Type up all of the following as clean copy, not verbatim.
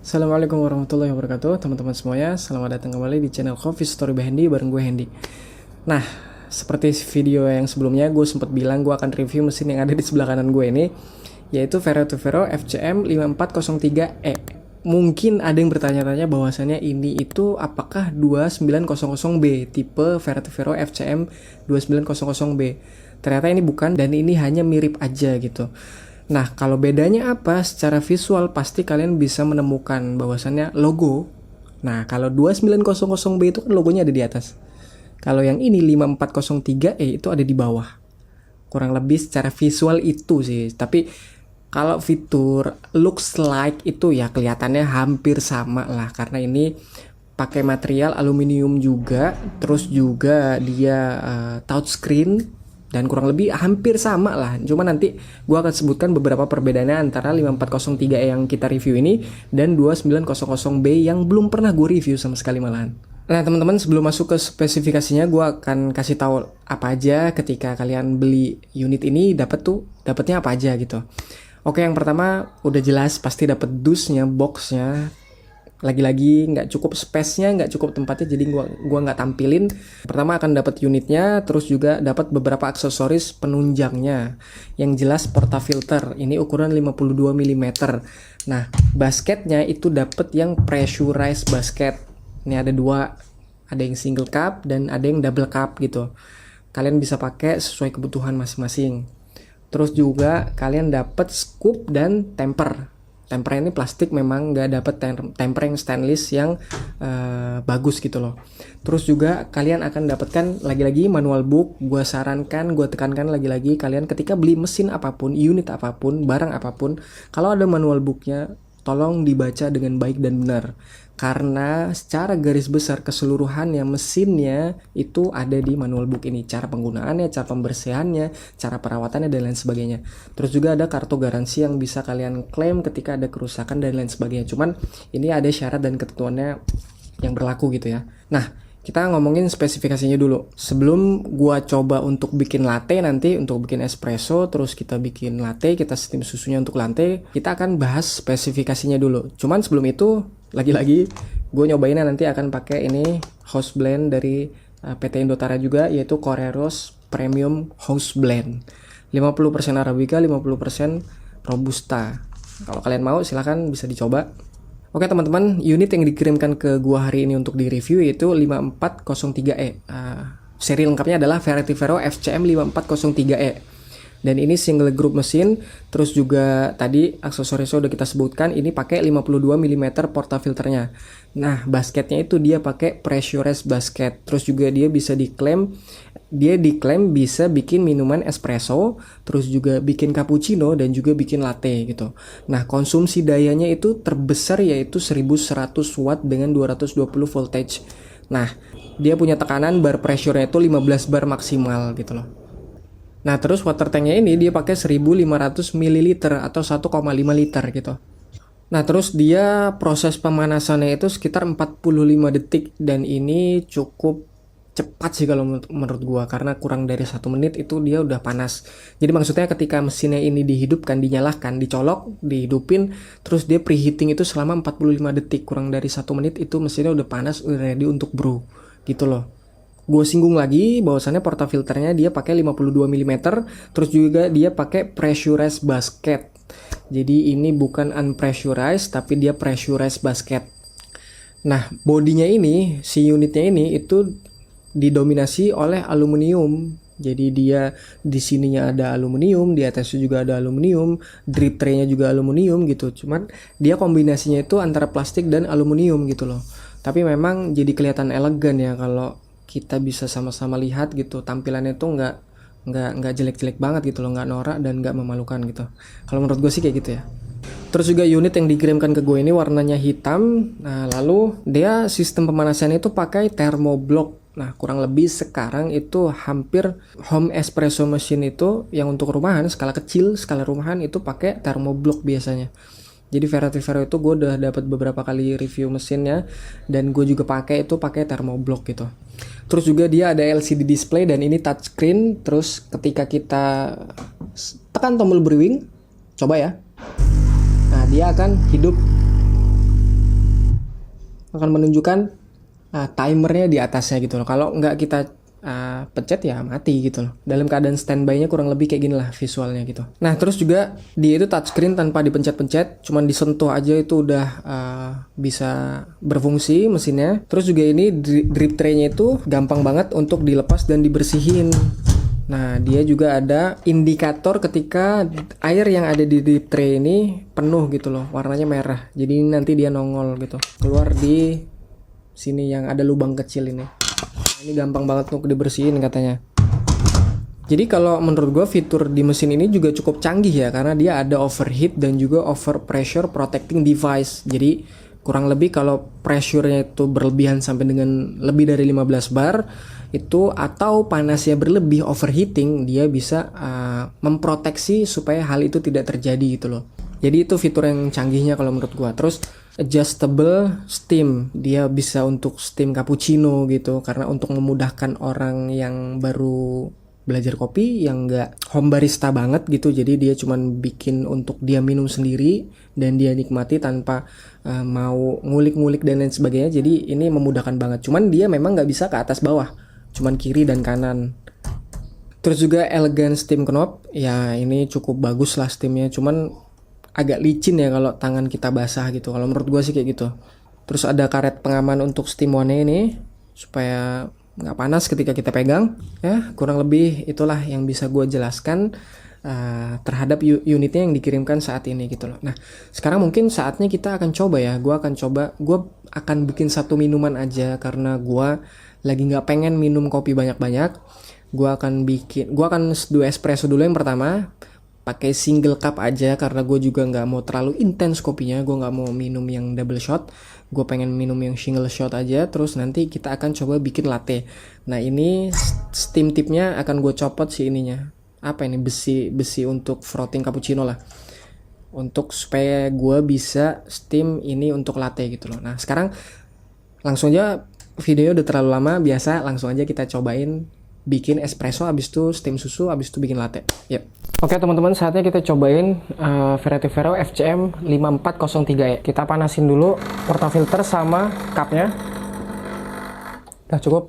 Assalamualaikum warahmatullahi wabarakatuh, teman-teman semuanya. Selamat datang kembali di channel Coffee Story by Hendy bareng gue Hendy. Nah, seperti video yang sebelumnya gue sempat bilang gue akan review mesin yang ada di sebelah kanan gue ini, yaitu Vero FCM 5403E. Mungkin ada yang bertanya-tanya bahwasannya ini itu apakah 2900B tipe Vero FCM 2900B. Ternyata ini bukan, dan ini hanya mirip aja gitu. Nah, kalau bedanya apa? Secara visual pasti kalian bisa menemukan bahwasannya logo. Nah, kalau 2900B itu kan logonya ada di atas. Kalau yang ini 5403E itu ada di bawah. Kurang lebih secara visual itu sih. Tapi kalau fitur looks like itu ya kelihatannya hampir sama lah, karena ini pakai material aluminium juga, terus juga dia touchscreen, dan kurang lebih hampir sama lah. Cuma nanti gue akan sebutkan beberapa perbedaannya antara 5403E yang kita review ini dan 2900B yang belum pernah gue review sama sekali malahan. Nah teman-teman, sebelum masuk ke spesifikasinya, gue akan kasih tahu apa aja ketika kalian beli unit ini dapatnya apa aja gitu. Oke, yang pertama udah jelas pasti dapat dusnya, boxnya. Lagi-lagi nggak cukup space-nya, nggak cukup tempatnya, jadi gua nggak tampilin. Pertama akan dapat unitnya, terus juga dapat beberapa aksesoris penunjangnya. Yang jelas portafilter, ini ukuran 52 mm. Nah, basketnya itu dapat yang pressurized basket. Ini ada dua, ada yang single cup dan ada yang double cup gitu. Kalian bisa pakai sesuai kebutuhan masing-masing. Terus juga kalian dapat scoop dan temper. Temper ini plastik, memang nggak dapat temper yang stainless yang bagus gitu loh. Terus juga kalian akan dapatkan lagi-lagi manual book. Gue sarankan, gue tekankan lagi-lagi, kalian ketika beli mesin apapun, unit apapun, barang apapun, kalau ada manual booknya tolong dibaca dengan baik dan benar. Karena secara garis besar keseluruhannya mesinnya itu ada di manual book ini. Cara penggunaannya, cara pembersihannya, cara perawatannya, dan lain sebagainya. Terus juga ada kartu garansi yang bisa kalian klaim ketika ada kerusakan dan lain sebagainya. Cuman ini ada syarat dan ketentuannya yang berlaku gitu ya. Nah, kita ngomongin spesifikasinya dulu. Sebelum gua coba untuk bikin latte nanti, untuk bikin espresso, terus kita bikin latte, kita steam susunya untuk latte, kita akan bahas spesifikasinya dulu. Cuman sebelum itu, lagi-lagi gue nyobainnya nanti akan pakai ini house blend dari PT Indotara juga, yaitu Coreros Premium House Blend. 50% Arabica, 50% Robusta. Kalau kalian mau silahkan bisa dicoba. Oke teman-teman, unit yang dikirimkan ke gua hari ini untuk di-review yaitu 5403E. Seri lengkapnya adalah Vero FCM 5403E. Dan ini single group mesin. Terus juga tadi aksesorisnya udah kita sebutkan, ini pakai 52 mm portafilternya. Nah, basketnya itu dia pakai pressurized basket. Terus juga dia diklaim bisa bikin minuman espresso, terus juga bikin cappuccino dan juga bikin latte gitu. Nah, konsumsi dayanya itu terbesar yaitu 1100 watt dengan 220 voltage. Nah, dia punya tekanan bar pressure-nya itu 15 bar maksimal gitu loh. Nah, terus water tanknya ini dia pakai 1500 ml atau 1,5 liter gitu. Nah, terus dia proses pemanasannya itu sekitar 45 detik, dan ini cukup cepat sih kalau menurut gua, karena kurang dari 1 menit itu dia udah panas. Jadi maksudnya ketika mesinnya ini dihidupkan, dinyalakan, dicolok, dihidupin, terus dia preheating itu selama 45 detik, kurang dari 1 menit itu mesinnya udah panas, udah ready untuk brew gitu loh. Gue singgung lagi bahwasannya portafilternya dia pakai 52 mm, terus juga dia pakai pressurized basket. Jadi ini bukan unpressurized, tapi dia pressurized basket. Nah, bodinya ini, si unitnya ini itu didominasi oleh aluminium. Jadi dia di sininya ada aluminium, di atasnya juga ada aluminium, drip tray-nya juga aluminium gitu. Cuman dia kombinasinya itu antara plastik dan aluminium gitu loh. Tapi memang jadi kelihatan elegan ya kalau kita bisa sama-sama lihat gitu. Tampilannya tuh nggak jelek-jelek banget gitu loh, nggak norak dan nggak memalukan gitu. Kalau menurut gue sih kayak gitu ya. Terus juga unit yang dikirimkan ke gue ini warnanya hitam. Nah, lalu dia sistem pemanasannya itu pakai thermoblock. Nah, kurang lebih sekarang itu hampir home espresso machine itu yang untuk rumahan, skala kecil, skala rumahan itu pakai thermoblock biasanya. Jadi Vero itu gue udah dapat beberapa kali review mesinnya, dan gue juga pakai thermoblock gitu. Terus juga dia ada LCD display dan ini touchscreen. Terus ketika kita tekan tombol brewing, coba ya. Nah, dia akan hidup akan menunjukkan timernya di atasnya gitu loh. Kalau nggak kita pencet ya mati gitu loh. Dalam keadaan standby-nya kurang lebih kayak gini lah visualnya gitu. Nah terus juga dia itu touchscreen tanpa dipencet-pencet, cuman disentuh aja itu udah bisa berfungsi mesinnya. Terus juga ini drip tray-nya itu gampang banget untuk dilepas dan dibersihin. Nah dia juga ada indikator ketika air yang ada di drip tray ini penuh gitu loh, warnanya merah. Jadi nanti dia nongol gitu, keluar di sini yang ada lubang kecil ini. Ini gampang banget untuk dibersihin katanya. Jadi kalau menurut gue fitur di mesin ini juga cukup canggih ya, karena dia ada overheat dan juga overpressure protecting device. Jadi kurang lebih kalau pressure-nya itu berlebihan sampai dengan lebih dari 15 bar itu, atau panasnya berlebih overheating, dia bisa memproteksi supaya hal itu tidak terjadi gitu loh. Jadi itu fitur yang canggihnya kalau menurut gua. Terus adjustable steam, dia bisa untuk steam cappuccino gitu, karena untuk memudahkan orang yang baru belajar kopi yang nggak home barista banget gitu. Jadi dia cuman bikin untuk dia minum sendiri dan dia nikmati tanpa mau ngulik-ngulik dan lain sebagainya. Jadi ini memudahkan banget. Cuman dia memang nggak bisa ke atas bawah, cuman kiri dan kanan. Terus juga elegan steam knob, ya ini cukup bagus lah steamnya, cuman agak licin ya kalau tangan kita basah gitu. Kalau menurut gue sih kayak gitu. Terus ada karet pengaman untuk steam one ini supaya nggak panas ketika kita pegang. Ya kurang lebih itulah yang bisa gue jelaskan terhadap unitnya yang dikirimkan saat ini gitu loh. Nah sekarang mungkin saatnya kita akan coba ya. Gue akan bikin satu minuman aja karena gue lagi nggak pengen minum kopi banyak-banyak. Gue akan dua espresso dulu yang pertama, pakai single cup aja karena gue juga nggak mau terlalu intens kopinya. Gue nggak mau minum yang double shot, gue pengen minum yang single shot aja. Terus nanti kita akan coba bikin latte. Nah ini steam tipnya akan gue copot si ininya, apa ini, besi untuk frothing cappuccino lah, untuk supaya gue bisa steam ini untuk latte gitu loh. Nah sekarang langsung aja, videonya udah terlalu lama, biasa langsung aja kita cobain bikin espresso, abis itu steam susu, abis itu bikin latte. Yep. Oke teman-teman, saatnya kita cobain Verity Vero FCM 5403E. Kita panasin dulu portafilter sama cupnya. Udah cukup.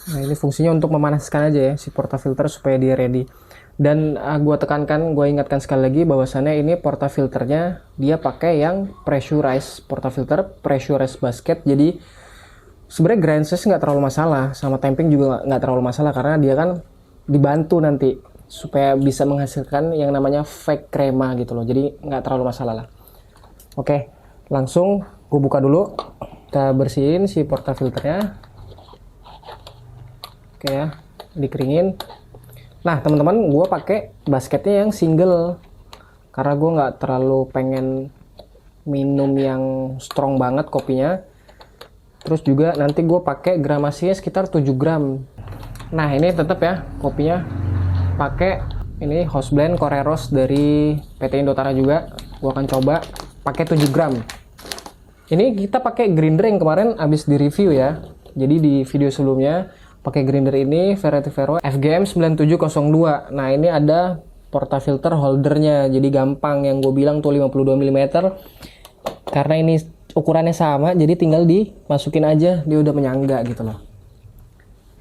Nah ini fungsinya untuk memanaskan aja ya si portafilter supaya dia ready. Dan gue ingatkan sekali lagi bahwasannya ini portafilternya dia pakai yang pressurized portafilter, pressurized basket. Jadi sebenarnya grind size nggak terlalu masalah, sama tamping juga nggak terlalu masalah karena dia kan dibantu nanti supaya bisa menghasilkan yang namanya fake crema gitu loh. Jadi nggak terlalu masalah lah. Oke, langsung gue buka dulu. Kita bersihin si portafilternya. Oke ya, dikeringin. Nah teman-teman, gue pakai basketnya yang single karena gue nggak terlalu pengen minum yang strong banget kopinya. Terus juga nanti gue pakai gramasinya sekitar 7 gram. Nah ini tetap ya kopinya pakai ini house blend Koreros dari PT Indotara juga. Gue akan coba pakai 7 gram. Ini kita pakai grinder yang kemarin abis di review ya. Jadi di video sebelumnya pakai grinder ini Verity Vero FGM 9702. Nah ini ada portafilter holdernya, jadi gampang. Yang gue bilang tuh 52 mm, karena ini ukurannya sama, jadi tinggal dimasukin aja, dia udah menyangga gitu loh.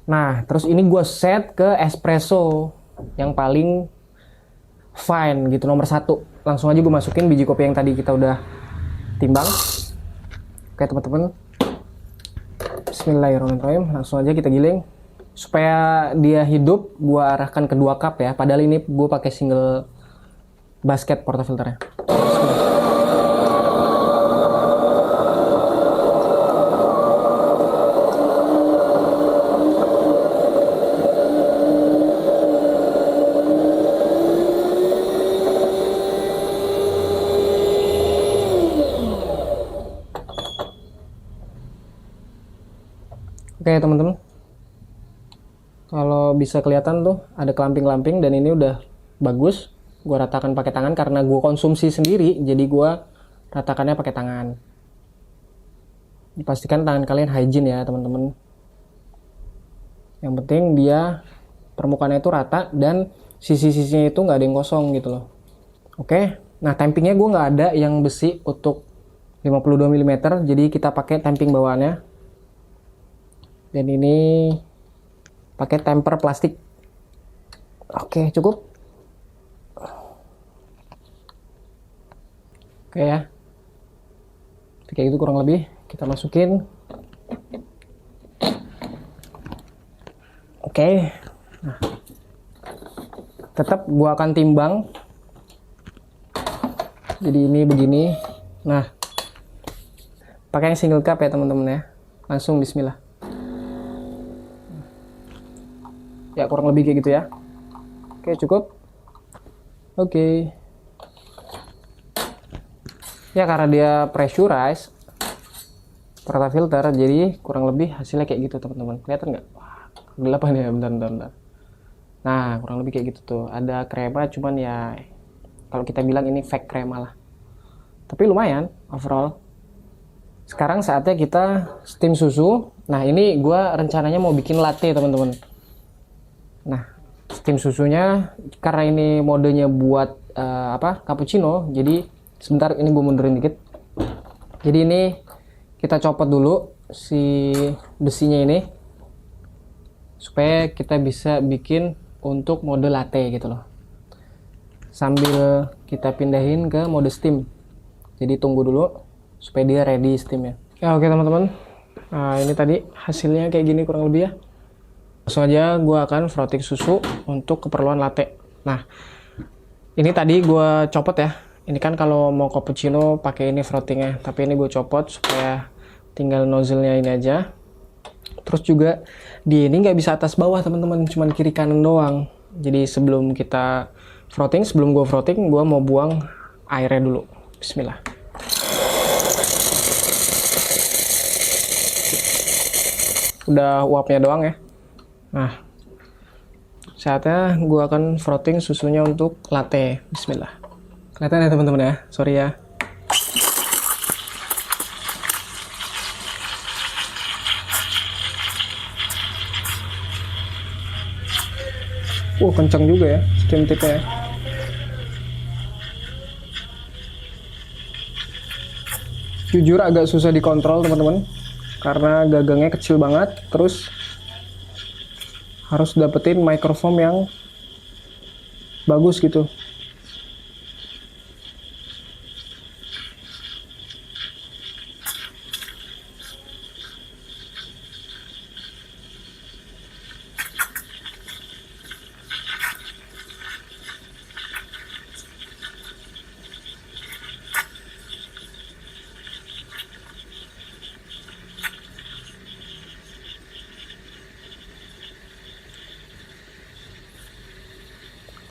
Nah terus ini gue set ke espresso yang paling fine gitu, nomor 1. Langsung aja gue masukin biji kopi yang tadi kita udah timbang. Oke teman-teman, bismillahirrahmanirrahim. Langsung aja kita giling supaya dia hidup. Gue arahkan ke 2 cup ya, padahal ini gue pakai single basket portafilternya. Oke teman-teman, kalau bisa kelihatan tuh ada kelamping-kelamping dan ini udah bagus. Gue ratakan pakai tangan karena gue konsumsi sendiri, jadi gue ratakannya pakai tangan. Dipastikan tangan kalian hygiene ya teman-teman. Yang penting dia permukaannya itu rata dan sisi-sisinya itu nggak ada yang kosong gitu loh. Oke, nah tampingnya gue nggak ada yang besi untuk 52 mm, jadi kita pakai tamping bawaannya. Dan ini pakai temper plastik. Oke, cukup. Oke ya. Kayak gitu kurang lebih. Kita masukin. Oke. Nah, tetap gua akan timbang. Jadi ini begini. Nah, pakai yang single cup ya teman-teman ya. Langsung bismillah. Ya kurang lebih kayak gitu ya. Oke, cukup. Oke. Ya karena dia pressurized portafilter, jadi kurang lebih hasilnya kayak gitu teman-teman. Kelihatan nggak? Wah, gelap ya, bentar. Nah, kurang lebih kayak gitu tuh. Ada krema, cuman ya kalau kita bilang ini fake krema lah. Tapi lumayan overall. Sekarang saatnya kita steam susu. Nah, ini gue rencananya mau bikin latte teman-teman. Nah, steam susunya karena ini modenya buat cappuccino. Jadi sebentar, ini gue mundurin dikit. Jadi ini kita copot dulu si besinya ini supaya kita bisa bikin untuk mode latte gitu loh. Sambil kita pindahin ke mode steam. Jadi tunggu dulu supaya dia ready steamnya. Ya oke teman-teman. Nah ini tadi hasilnya kayak gini kurang lebih ya. Langsung aja gue akan frotting susu untuk keperluan latte. Nah ini tadi gue copot ya. Ini kan kalau mau cappuccino pakai ini frottingnya. Tapi ini gue copot supaya tinggal nozzle-nya ini aja. Terus juga di ini nggak bisa atas bawah teman-teman. Cuman kiri kanan doang. Jadi sebelum kita frotting, sebelum gue frotting, gue mau buang airnya dulu. Bismillah. Udah uapnya doang ya. Nah, saatnya gue akan frotting susunya untuk latte. Bismillah. Kelihatan ya teman-teman ya. Sorry ya. Kencang juga ya steam tip-nya. Jujur agak susah dikontrol teman-teman. Karena gagangnya kecil banget. Terus harus dapetin microfoam yang bagus gitu.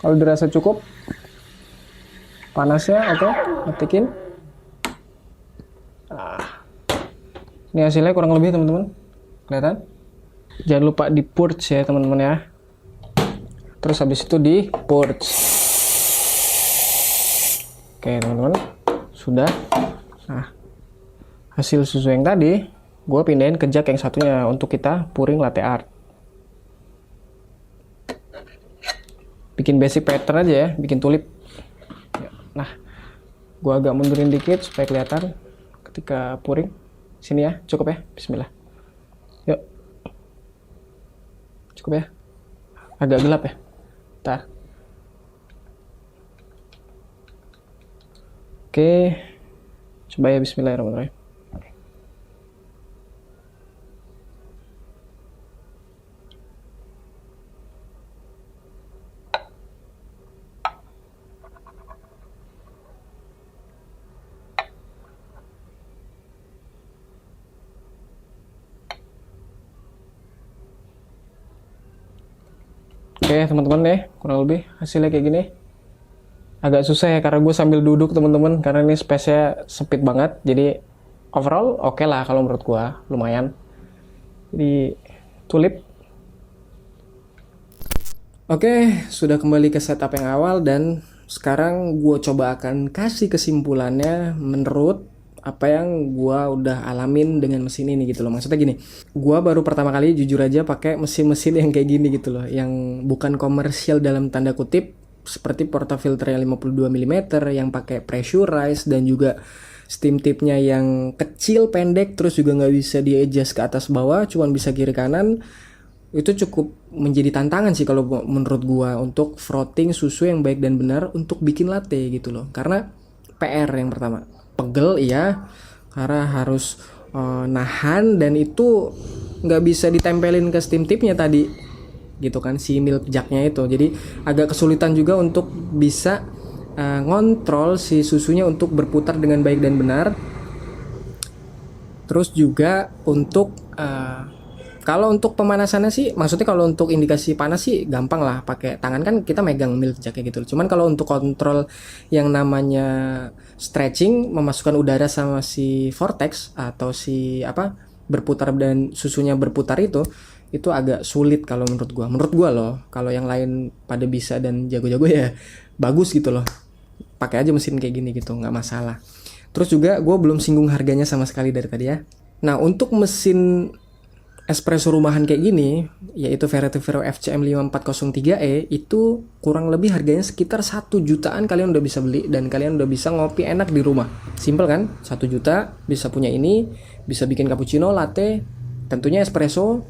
Kalau dirasa cukup panasnya, oke, matikin. Ini hasilnya kurang lebih teman-teman. Kelihatan? Jangan lupa di purge ya teman-teman ya. Terus habis itu di purge. Oke teman-teman, sudah. Nah, hasil susu yang tadi gue pindahin ke jug yang satunya untuk kita pouring latte art. Bikin basic pattern aja ya, bikin tulip. Nah, gue agak mundurin dikit supaya kelihatan ketika pouring. Sini ya, cukup ya, bismillah. Yuk. Cukup ya. Agak gelap ya. Ntar. Oke. Coba ya, bismillahirrahmanirrahim. Oke teman-teman deh, kurang lebih hasilnya kayak gini. Agak susah ya karena gue sambil duduk teman-teman, karena ini space-nya sempit banget. Jadi overall oke lah kalau menurut gue, lumayan. Jadi tulip. Oke, sudah kembali ke setup yang awal dan sekarang gue coba akan kasih kesimpulannya menurut apa yang gue udah alamin dengan mesin ini gitu loh. Maksudnya gini, gue baru pertama kali jujur aja pakai mesin-mesin yang kayak gini gitu loh, yang bukan komersial dalam tanda kutip, seperti portafilter yang 52 mm yang pakai pressurized dan juga steam tipnya yang kecil, pendek, terus juga nggak bisa di adjust ke atas bawah, cuman bisa kiri kanan. Itu cukup menjadi tantangan sih kalau menurut gua untuk frotting susu yang baik dan benar untuk bikin latte gitu loh. Karena PR yang pertama, pegel iya, karena harus nahan, dan itu nggak bisa ditempelin ke steam tipnya tadi gitu kan, si milk jugnya itu. Jadi agak kesulitan juga untuk bisa ngontrol si susunya untuk berputar dengan baik dan benar. Terus juga untuk kalau untuk pemanasannya sih, maksudnya kalau untuk indikasi panas sih gampang lah, pakai tangan kan kita megang milk jugnya gitu. Cuman kalau untuk kontrol yang namanya stretching, memasukkan udara sama si vortex atau si apa berputar dan susunya berputar itu agak sulit kalau menurut gua loh. Kalau yang lain pada bisa dan jago-jago ya bagus gitu loh, pakai aja mesin kayak gini gitu, nggak masalah. Terus juga gue belum singgung harganya sama sekali dari tadi ya. Nah, untuk mesin espresso rumahan kayak gini, yaitu Verity Vero FCM 5403E, itu kurang lebih harganya sekitar 1 jutaan kalian udah bisa beli dan kalian udah bisa ngopi enak di rumah. Simple kan? 1 juta bisa punya ini, bisa bikin cappuccino, latte, tentunya espresso.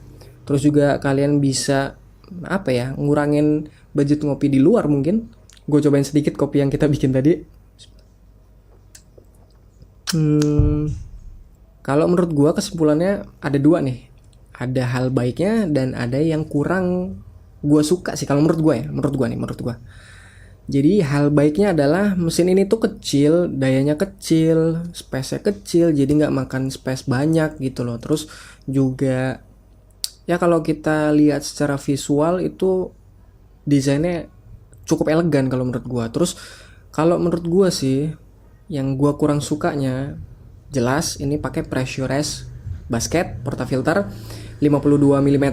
Terus juga kalian bisa apa ya, ngurangin budget ngopi di luar mungkin. Gue cobain sedikit kopi yang kita bikin tadi. Kalau menurut gue kesimpulannya ada dua nih. Ada hal baiknya dan ada yang kurang gue suka sih kalau menurut gue ya. Menurut gue. Jadi hal baiknya adalah mesin ini tuh kecil, dayanya kecil, space-nya kecil, jadi nggak makan space banyak gitu loh. Terus juga ya kalau kita lihat secara visual itu desainnya cukup elegan kalau menurut gua. Terus kalau menurut gua sih yang gua kurang sukanya, jelas ini pakai pressurized basket portafilter 52 mm.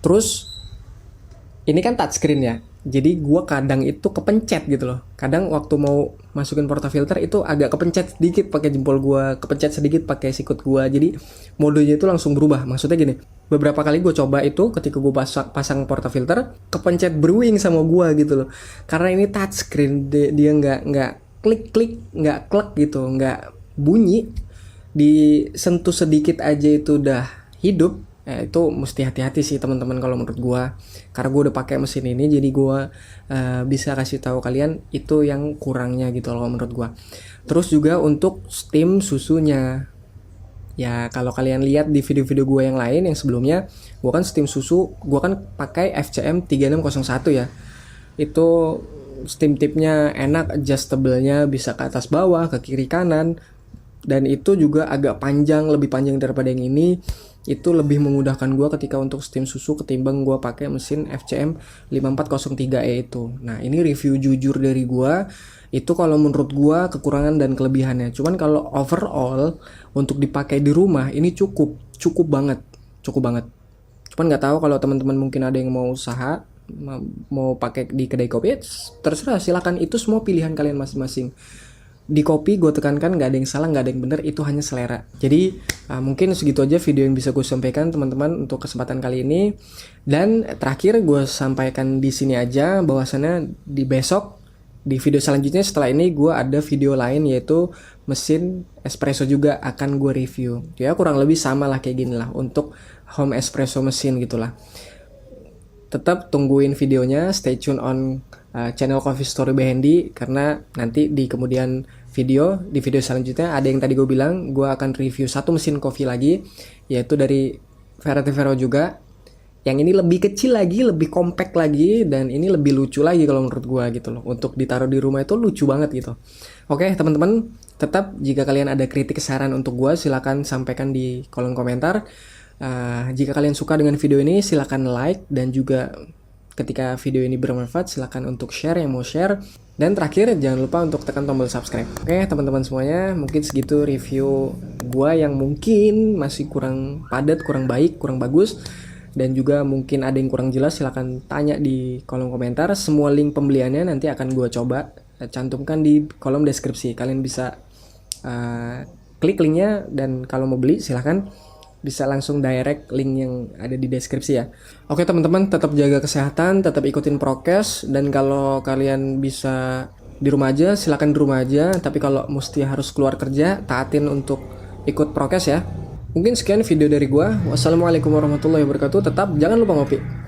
Terus ini kan touchscreen ya. Jadi gua kadang itu kepencet gitu loh. Kadang waktu mau masukin portafilter itu agak kepencet sedikit pakai jempol gua, kepencet sedikit pakai sikut gua. Jadi modenya itu langsung berubah. Maksudnya gini, beberapa kali gue coba itu ketika gue pasang portafilter, kepencet brewing sama gua gitu loh. Karena ini touchscreen, dia nggak klik-klik, nggak klek gitu, nggak bunyi. Disentuh sedikit aja itu udah hidup. Itu mesti hati-hati sih teman-teman kalau menurut gue, karena gue udah pakai mesin ini, jadi gue bisa kasih tahu kalian itu yang kurangnya gitu loh menurut gue. Terus juga untuk steam susunya, ya kalau kalian lihat di video-video gue yang lain yang sebelumnya, gue kan steam susu, gue kan pakai FCM 3601 ya. Itu steam tipnya enak, adjustable-nya bisa ke atas bawah, ke kiri kanan, dan itu juga agak panjang, lebih panjang daripada yang ini. Itu lebih memudahkan gue ketika untuk steam susu ketimbang gue pakai mesin FCM 5403E itu. Nah, ini review jujur dari gue. Itu kalau menurut gue kekurangan dan kelebihannya. Cuman kalau overall untuk dipakai di rumah ini cukup banget. Cuman nggak tahu kalau teman-teman mungkin ada yang mau usaha, mau pakai di kedai kopi, terserah, silakan, itu semua pilihan kalian masing-masing. Di kopi gue tekankan nggak ada yang salah, nggak ada yang benar, itu hanya selera. Jadi mungkin segitu aja video yang bisa gue sampaikan teman-teman untuk kesempatan kali ini. Dan terakhir gue sampaikan di sini aja bahwasannya di besok, di video selanjutnya setelah ini gue ada video lain, yaitu mesin espresso juga akan gue review. Ya kurang lebih sama lah kayak gini lah untuk home espresso mesin gitulah. Tetap tungguin videonya, stay tune on channel Coffee Story by Hendy, karena nanti di kemudian di video selanjutnya ada yang tadi gue bilang, gue akan review satu mesin kopi lagi, yaitu dari Verity Vero juga. Yang ini lebih kecil lagi, lebih compact lagi, dan ini lebih lucu lagi kalau menurut gue gitu loh. Untuk ditaruh di rumah itu lucu banget gitu. Oke teman-teman, tetap jika kalian ada kritik saran untuk gue, silakan sampaikan di kolom komentar. Jika kalian suka dengan video ini, silakan like, dan juga ketika video ini bermanfaat, silakan untuk share yang mau share. Dan terakhir, jangan lupa untuk tekan tombol subscribe. Oke teman-teman semuanya, mungkin segitu review gua yang mungkin masih kurang padat, kurang baik, kurang bagus, dan juga mungkin ada yang kurang jelas. Silakan tanya di kolom komentar. Semua link pembeliannya nanti akan gua coba cantumkan di kolom deskripsi. Kalian bisa klik linknya, dan kalau mau beli silakan bisa langsung direct link yang ada di deskripsi ya. Oke teman-teman, tetap jaga kesehatan, tetap ikutin prokes, dan kalau kalian bisa di rumah aja, silakan di rumah aja. Tapi kalau mesti harus keluar kerja, taatin untuk ikut prokes ya. Mungkin sekian video dari gua. Wassalamualaikum warahmatullahi wabarakatuh. Tetap jangan lupa ngopi.